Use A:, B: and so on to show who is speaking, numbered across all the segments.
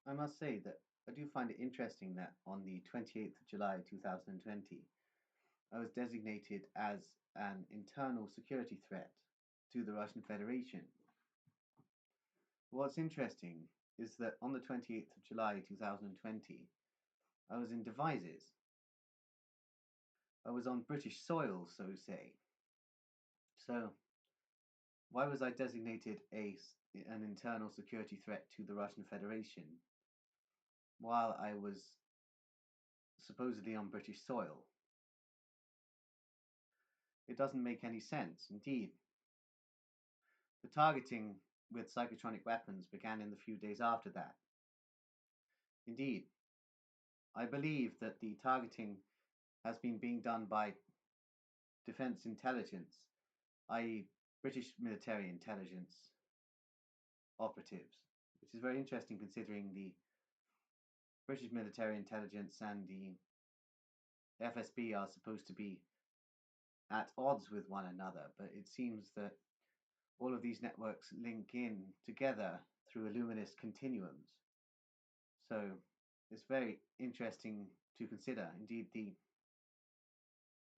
A: I must say that I do find it interesting that on the 28th of July 2020, I was designated as an internal security threat to the Russian Federation. What's interesting is that on the 28th of July 2020, I was in Devizes. I was on British soil, so to say. So, why was I designated an internal security threat to the Russian Federation while I was supposedly on British soil? It doesn't make any sense. Indeed, the targeting with psychotronic weapons began in the few days after that. Indeed, I believe that the targeting has been being done by defense intelligence, i.e., British military intelligence operatives, which is very interesting considering the British military intelligence and the FSB are supposed to be at odds with one another, but it seems that all of these networks link in together through Illuminist continuums. So it's very interesting to consider. Indeed,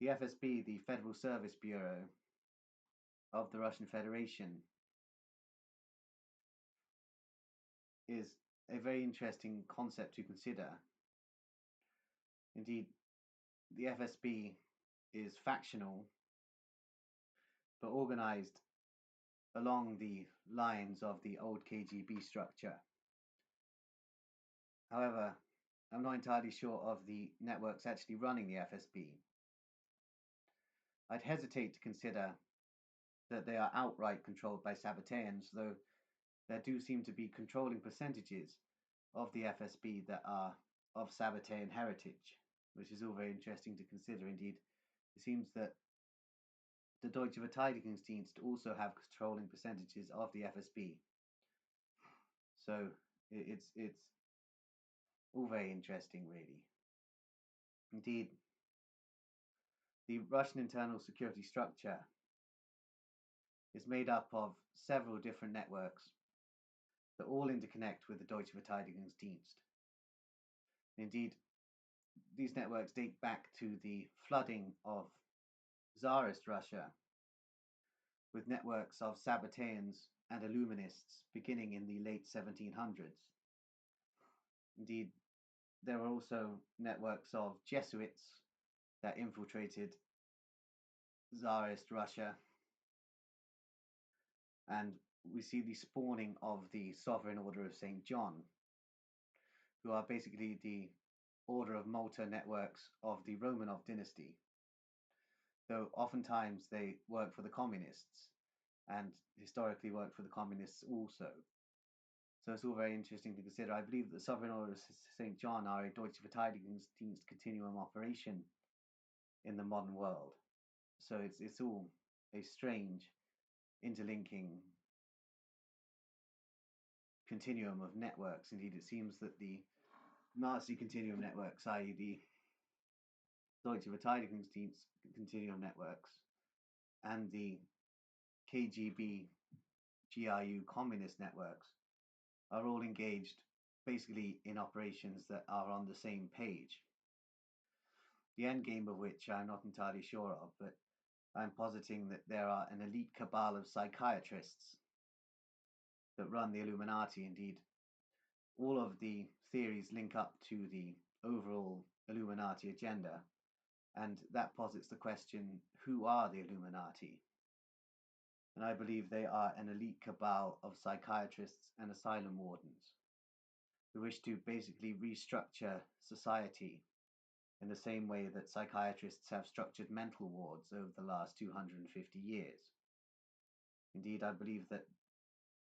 A: the FSB, the Federal Service Bureau of the Russian Federation, is a very interesting concept to consider. Indeed, the FSB is factional but organized along the lines of the old KGB structure. However, I'm not entirely sure of the networks actually running the FSB. I'd hesitate to consider that they are outright controlled by Sabbateans, though there do seem to be controlling percentages of the FSB that are of Sabbatean heritage, which is all very interesting to consider. Indeed, it seems that the Deutsche Verteidigungsdienst also have controlling percentages of the FSB. So it's all very interesting, really. Indeed, the Russian internal security structure is made up of several different networks that all interconnect with the Deutsche Verteidigungsdienst. Indeed, these networks date back to the flooding of Tsarist Russia with networks of Sabbateans and Illuminists beginning in the late 1700s. Indeed, there were also networks of Jesuits that infiltrated Tsarist Russia, and we see the spawning of the Sovereign Order of St. John, who are basically the Order of Malta networks of the Romanov dynasty, though oftentimes they work for the communists and historically worked for the communists also. So it's all very interesting to consider. I believe that the Sovereign Order of St. John are a Deutsche Verteidigungsdienst continuum operation in the modern world. So it's all a strange interlinking continuum of networks. Indeed, it seems that the Nazi continuum networks, i.e. the Deutsche Verteidigungsdienst continuum networks, and the KGB GRU communist networks are all engaged basically in operations that are on the same page. The end game of which I'm not entirely sure of, but I'm positing that there are an elite cabal of psychiatrists that run the Illuminati. Indeed, all of the theories link up to the overall Illuminati agenda, and that posits the question, who are the Illuminati? And I believe they are an elite cabal of psychiatrists and asylum wardens who wish to basically restructure society in the same way that psychiatrists have structured mental wards over the last 250 years. Indeed, I believe that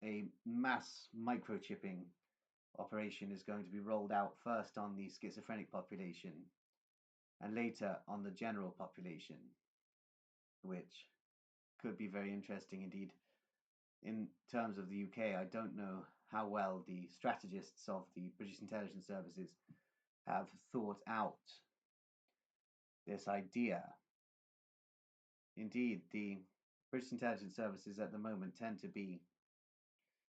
A: a mass microchipping operation is going to be rolled out first on the schizophrenic population and later on the general population, which could be very interesting indeed. In terms of the UK, I don't know how well the strategists of the British intelligence services have thought out this idea. Indeed, the British intelligence services at the moment tend to be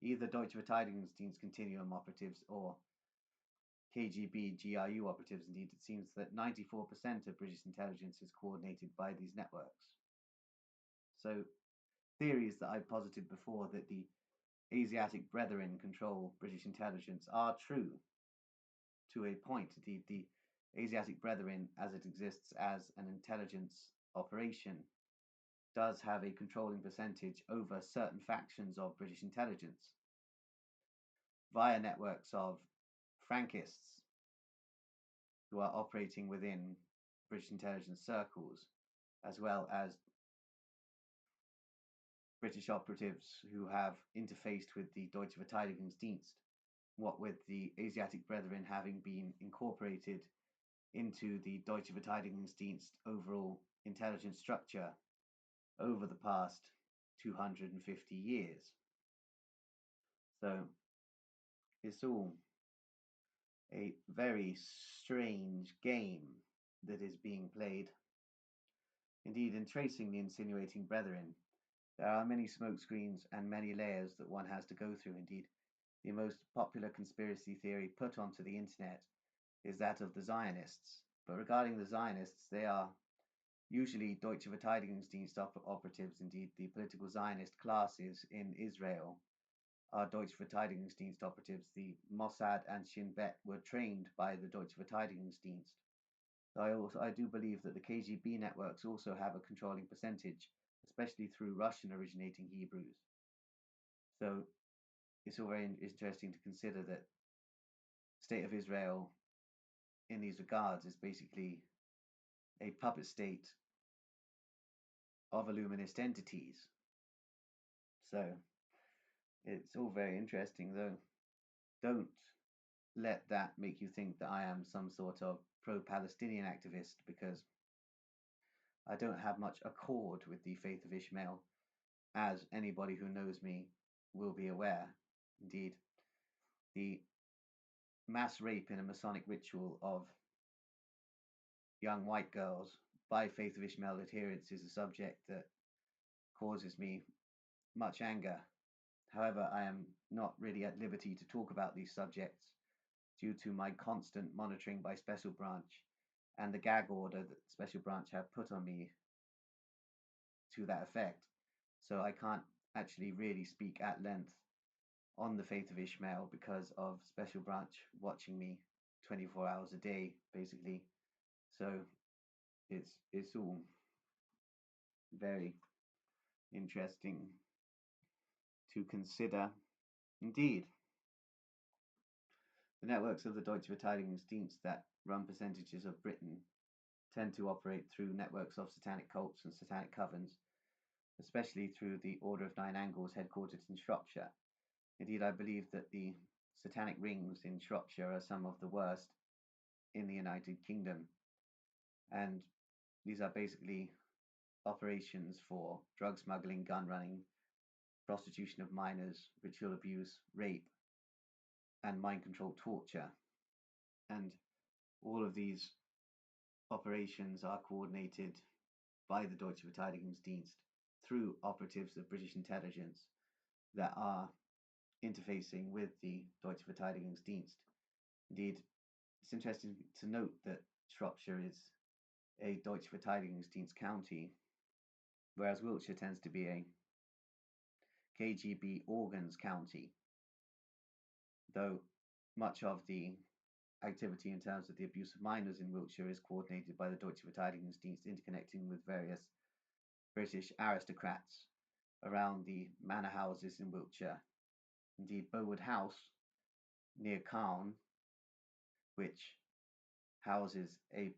A: either Deutsche Verteidigungsdienst continuum operatives or KGB, GRU operatives, indeed, it seems that 94% of British intelligence is coordinated by these networks. So, theories that I posited before that the Asiatic Brethren control British intelligence are true to a point. Indeed, the Asiatic Brethren, as it exists as an intelligence operation, does have a controlling percentage over certain factions of British intelligence via networks of Frankists who are operating within British intelligence circles, as well as British operatives who have interfaced with the Deutsche Verteidigungsdienst, what with the Asiatic Brethren having been incorporated into the Deutsche Verteidigungsdienst overall intelligence structure over the past 250 years. So it's all a very strange game that is being played. Indeed, in tracing the insinuating brethren, there are many smokescreens and many layers that one has to go through. Indeed, the most popular conspiracy theory put onto the internet is that of the Zionists. But regarding the Zionists, they are usually Deutsche Verteidigungsdienst operatives. Indeed, the political Zionist classes in Israel are Deutsche Verteidigungsdienst operatives. The Mossad and Shin Bet were trained by the Deutsche Verteidigungsdienst. I do believe that the KGB networks also have a controlling percentage, especially through Russian originating Hebrews. So it's all very interesting to consider that the state of Israel in these regards is basically a puppet state of Illuminist entities. So it's all very interesting, though. Don't let that make you think that I am some sort of pro-Palestinian activist, because I don't have much accord with the faith of Ishmael, as anybody who knows me will be aware. Indeed, the mass rape in a Masonic ritual of young white girls by faith of Ishmael adherents is a subject that causes me much anger. However, I am not really at liberty to talk about these subjects due to my constant monitoring by Special Branch and the gag order that Special Branch have put on me to that effect. So I can't actually really speak at length on the faith of Ishmael because of Special Branch watching me 24 hours a day, basically. So it's all very interesting to consider. Indeed, the networks of the Deutsche Verteidigungsdienst that run percentages of Britain tend to operate through networks of satanic cults and satanic covens, especially through the Order of Nine Angles headquartered in Shropshire. Indeed, I believe that the satanic rings in Shropshire are some of the worst in the United Kingdom. And these are basically operations for drug smuggling, gun running, prostitution of minors, ritual abuse, rape, and mind control torture. And all of these operations are coordinated by the Deutsche Verteidigungsdienst through operatives of British intelligence that are interfacing with the Deutsche Verteidigungsdienst. Indeed, it's interesting to note that Shropshire is a Deutsche Verteidigungsdienst county, whereas Wiltshire tends to be a KGB organs county, though much of the activity in terms of the abuse of minors in Wiltshire is coordinated by the Deutsche Verteidigungsdienst, interconnecting with various British aristocrats around the manor houses in Wiltshire. Indeed, Bowood House near Caen, which houses a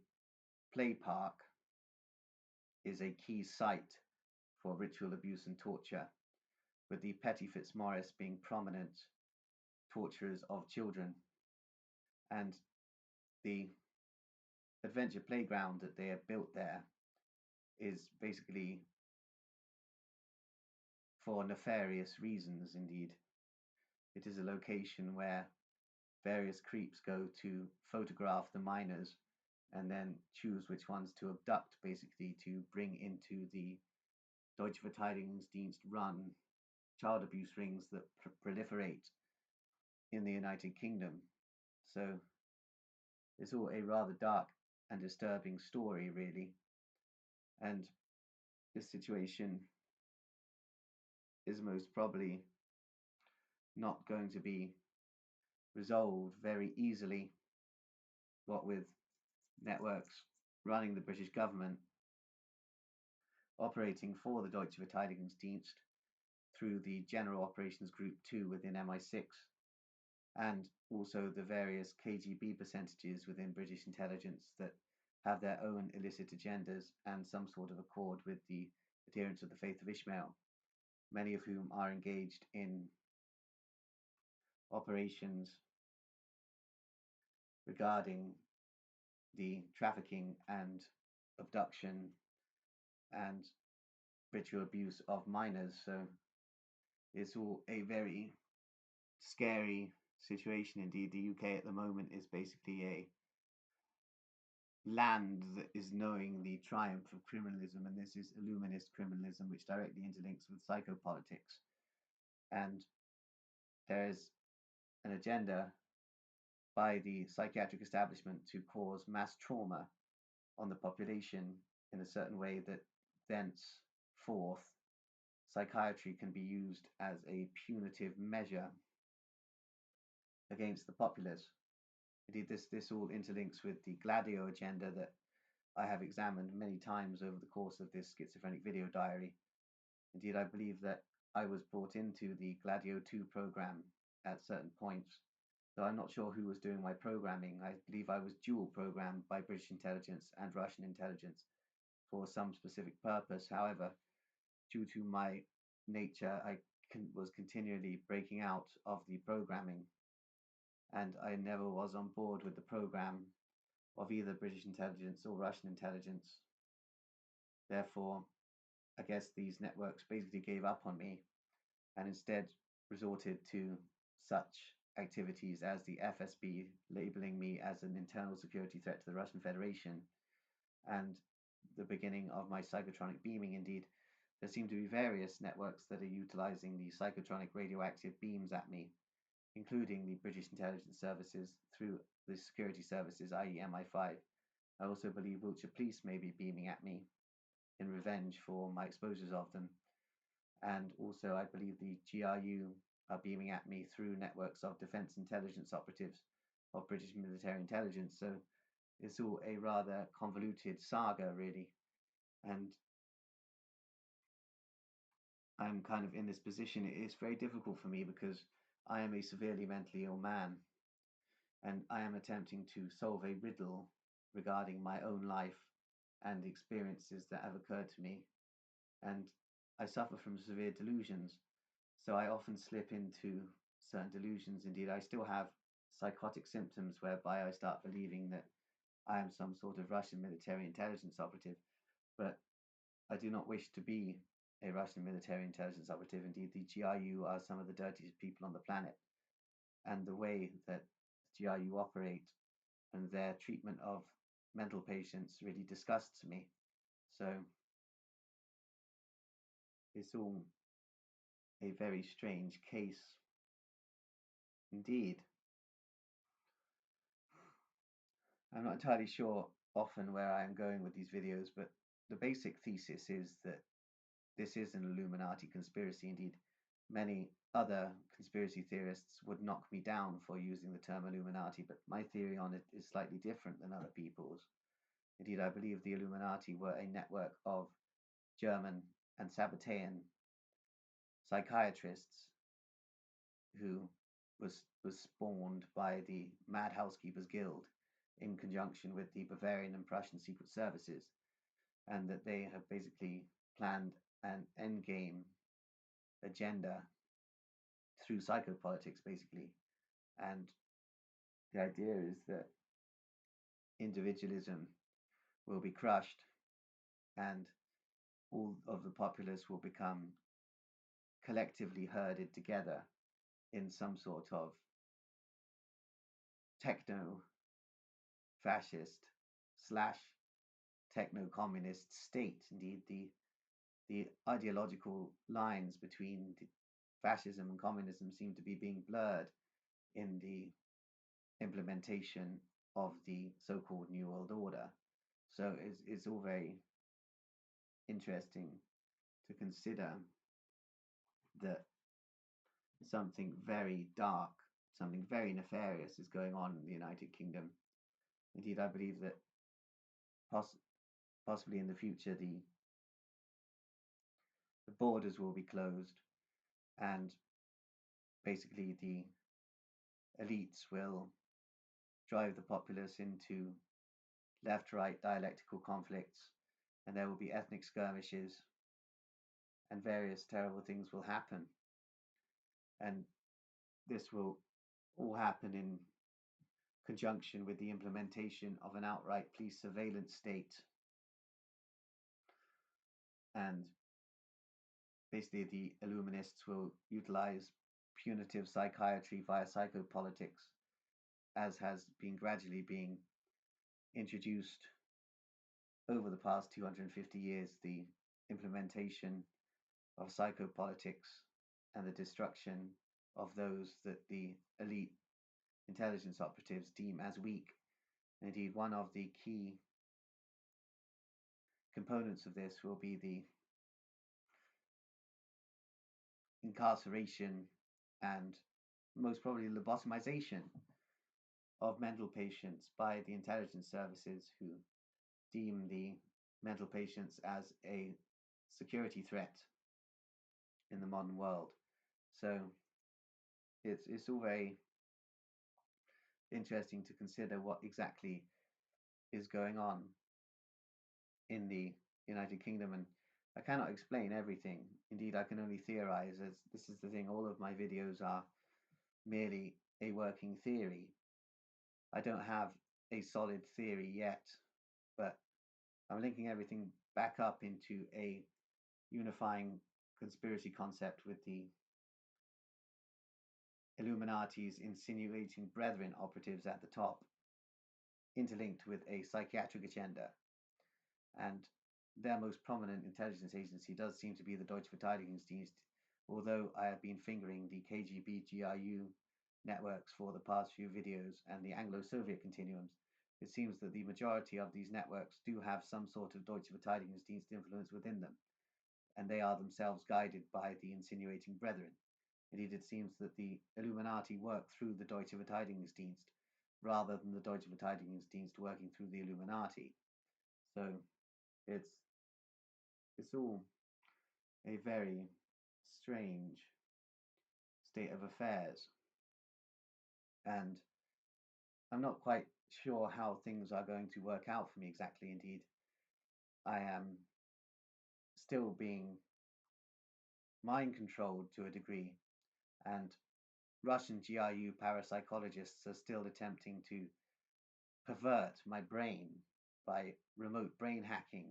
A: play park, is a key site for ritual abuse and torture, with the Petty Fitzmaurice being prominent torturers of children. And the adventure playground that they have built there is basically for nefarious reasons. Indeed, it is a location where various creeps go to photograph the minors and then choose which ones to abduct, basically to bring into the Deutsche Verteidigungsdienst run child abuse rings that proliferate in the United Kingdom. So It's all a rather dark and disturbing story, really. And this situation is most probably not going to be resolved very easily, what with networks running the British government, operating for the Deutsche Verteidigungsdienst through the General Operations Group 2 within MI6, and also the various KGB percentages within British intelligence that have their own illicit agendas and some sort of accord with the adherents of the Faith of Ishmael, many of whom are engaged in operations regarding the trafficking and abduction and ritual abuse of minors. So it's all a very scary situation indeed. The UK at the moment is basically a land that is knowing the triumph of criminalism, and this is Illuminist criminalism, which directly interlinks with psychopolitics. And there is an agenda by the psychiatric establishment to cause mass trauma on the population in a certain way that thenceforth psychiatry can be used as a punitive measure against the populace. Indeed, this all interlinks with the Gladio agenda that I have examined many times over the course of this schizophrenic video diary. Indeed, I believe that I was brought into the Gladio 2 program at certain points, though I'm not sure who was doing my programming. I believe I was dual programmed by British intelligence and Russian intelligence for some specific purpose. However, due to my nature, I was continually breaking out of the programming, and I never was on board with the program of either British intelligence or Russian intelligence. Therefore, I guess these networks basically gave up on me and instead resorted to such activities as the FSB labeling me as an internal security threat to the Russian Federation, and the beginning of my psychotronic beaming. Indeed, there seem to be various networks that are utilizing the psychotronic radioactive beams at me, including the British intelligence services through the security services, i.e. MI5. I also believe Wiltshire Police may be beaming at me in revenge for my exposures of them. And also I believe the GRU are beaming at me through networks of defence intelligence operatives of British military intelligence. So it's all a rather convoluted saga, really. And I'm kind of in this position. It is very difficult for me because I am a severely mentally ill man, and I am attempting to solve a riddle regarding my own life and the experiences that have occurred to me. And I suffer from severe delusions, so I often slip into certain delusions. Indeed, I still have psychotic symptoms whereby I start believing that I am some sort of Russian military intelligence operative, but I do not wish to be a Russian military intelligence operative. Indeed, the GRU are some of the dirtiest people on the planet, and the way that the GRU operate and their treatment of mental patients really disgusts me. So it's all a very strange case indeed. I'm not entirely sure often where I am going with these videos, but the basic thesis is that this is an Illuminati conspiracy. Indeed, many other conspiracy theorists would knock me down for using the term Illuminati, but my theory on it is slightly different than other people's. Indeed, I believe the Illuminati were a network of German and Sabbatean psychiatrists who was spawned by the Mad Housekeepers Guild in conjunction with the Bavarian and Prussian secret services, and that they have basically planned an endgame agenda through psychopolitics, basically. And the idea is that individualism will be crushed and all of the populace will become collectively herded together in some sort of techno fascist slash techno communist state. Indeed, the ideological lines between fascism and communism seem to be being blurred in the implementation of the so-called New World Order. So it's all very interesting to consider that something very dark, something very nefarious is going on in the United Kingdom. Indeed, I believe that possibly in the future the borders will be closed, and basically the elites will drive the populace into left-right dialectical conflicts, and there will be ethnic skirmishes, and various terrible things will happen. And this will all happen in conjunction with the implementation of an outright police surveillance state. And basically the Illuminists will utilize punitive psychiatry via psychopolitics, as has been gradually being introduced over the past 250 years, the implementation of psychopolitics and the destruction of those that the elite intelligence operatives deem as weak. Indeed, one of the key components of this will be the incarceration and most probably lobotomization of mental patients by the intelligence services, who deem the mental patients as a security threat in the modern world. So it's all very interesting to consider what exactly is going on in the United Kingdom, and I cannot explain everything. Indeed, I can only theorize, as this is the thing, all of my videos are merely a working theory. I don't have a solid theory yet, but I'm linking everything back up into a unifying conspiracy concept with the Illuminati's insinuating brethren operatives at the top, interlinked with a psychiatric agenda. And their most prominent intelligence agency does seem to be the Deutsche Verteidigungsdienst, although I have been fingering the KGB GRU networks for the past few videos and the Anglo-Soviet continuums. It seems that the majority of these networks do have some sort of Deutsche Verteidigungsdienst influence within them, and they are themselves guided by the insinuating brethren. Indeed, it seems that the Illuminati work through the Deutsche Verteidigungsdienst rather than the Deutsche Verteidigungsdienst working through the Illuminati. So it's all a very strange state of affairs, and I'm not quite sure how things are going to work out for me exactly. Indeed, I am still being mind controlled to a degree, and Russian GRU parapsychologists are still attempting to pervert my brain by remote brain hacking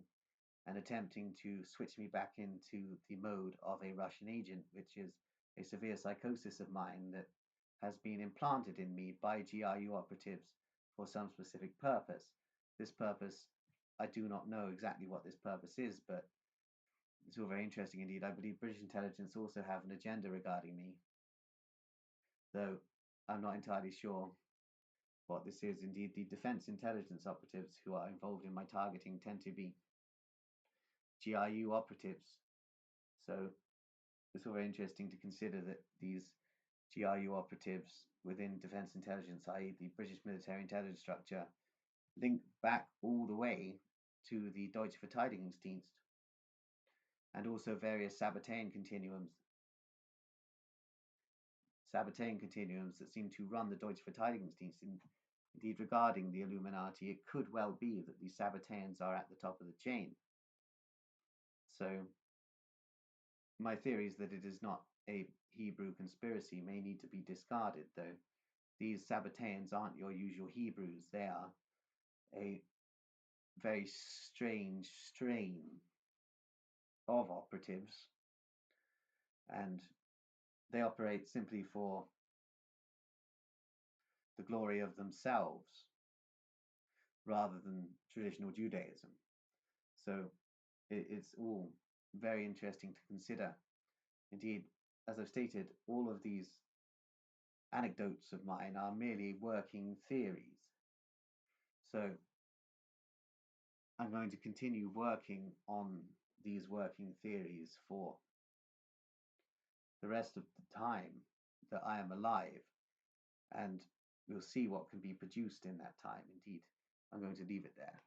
A: and attempting to switch me back into the mode of a Russian agent, which is a severe psychosis of mine that has been implanted in me by GRU operatives for some specific purpose. This purpose, I do not know exactly what this purpose is, but it's all very interesting indeed. I believe British intelligence also have an agenda regarding me, though I'm not entirely sure what this is. Indeed, the defense intelligence operatives who are involved in my targeting tend to be GRU operatives. So it's all very interesting to consider that these GRU operatives within defense intelligence, i.e. the British military intelligence structure, link back all the way to the Deutsche Verteidigungsdienst and also various Sabbatean continuums that seem to run the Deutsche Verteidigungsdienst. Indeed, regarding the Illuminati, it could well be that the Sabbateans are at the top of the chain. So my theory is that it is not a Hebrew conspiracy, may need to be discarded, though these Sabbateans aren't your usual Hebrews. They are a very strange strain of operatives, and they operate simply for the glory of themselves rather than traditional Judaism. So it's all very interesting to consider. Indeed, as I've stated, all of these anecdotes of mine are merely working theories. So I'm going to continue working on these working theories for the rest of the time that I am alive, and we'll see what can be produced in that time. Indeed, I'm going to leave it there.